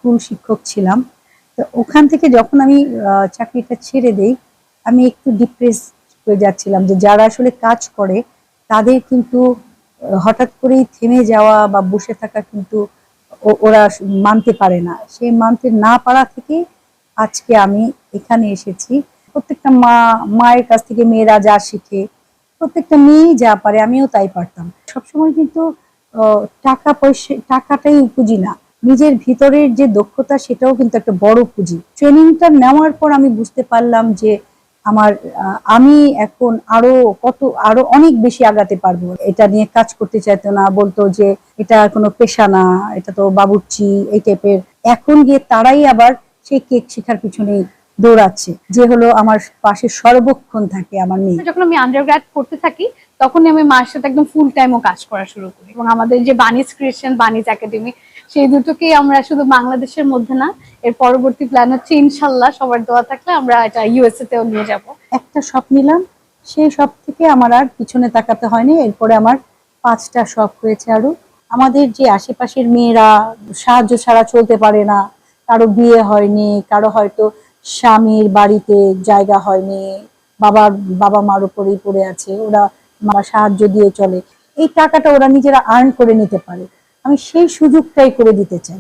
School শিক্ষক ছিলাম। তো ওখান থেকে যখন আমি চাকরিটা ছেড়ে দেই, আমি একটু ডিপ্রেস হয়ে যাচ্ছিলাম যে যারা আসলে কাজ করে তাদের কিন্তু হঠাৎ করেই থেমে যাওয়া বা বসে থাকা কিন্তু ওরা মানতে পারে না। সেই মানতে না পারা থেকে আজকে আমি এখানে এসেছি। প্রত্যেকটা মায়ের কাছ থেকে মেয়েরা যা শিখে, প্রত্যেকটা মেয়েই যা পারে আমিও তাই পারতাম। সবসময় কিন্তু টাকাটাই পুঁজি না, নিজের ভিতরের যে দক্ষতা সেটাও কিন্তু একটা বড় পুঁজি। ট্রেনিংটা নেওয়ার পর আমি বুঝতে পারলাম যে আমার আমি এখন আরো অনেক বেশি আগাতে পারবো। এটা নিয়ে কাজ করতে চাইতো না, বলতো যে এটা কোনো পেশা না, এটা তো বাবুর্চি এই টাইপের। এখন গিয়ে তারাই আবার সেই কেক শেখার পিছনে দৌড়াচ্ছে, যে হলো আমার পাশে সর্বক্ষণ থাকে আমার মেয়ে। যখন আমি আন্ডারগ্র্যাড করতে থাকি তখনই আমি মার সাথে একদম ফুল টাইমও কাজ করা শুরু করি, এবং আমাদের যে বানিজ ক্রিয়েশন, বানিজ একাডেমি, সেই দুটোকেই আমরা শুধু বাংলাদেশের মধ্যে না, এর পরবর্তী প্ল্যান হচ্ছে ইনশাল্লাহ সবার দোয়া থাকলে আমরা এটা ইউএসএ তেও নিয়ে যাব। একটা শখ নিলাম, সেই শখ থেকে আমার আর পিছনে তাকাতে হয়নি। এরপরে আমার 5টা শখ হয়েছে আরো। আমাদের যে আশেপাশের মেয়েরা সাহায্য ছাড়া চলতে পারে না, কারো বিয়ে হয়নি, কারো হয়তো স্বামীর বাড়িতে জায়গা হয়নি, বাবা মার উপরেই পড়ে আছে, ওরা সাহায্য দিয়ে চলে, এই টাকাটা ওরা নিজেরা আর্ন করে নিতে পারে, আমি সেই সুযোগটাই করে দিতে চাই।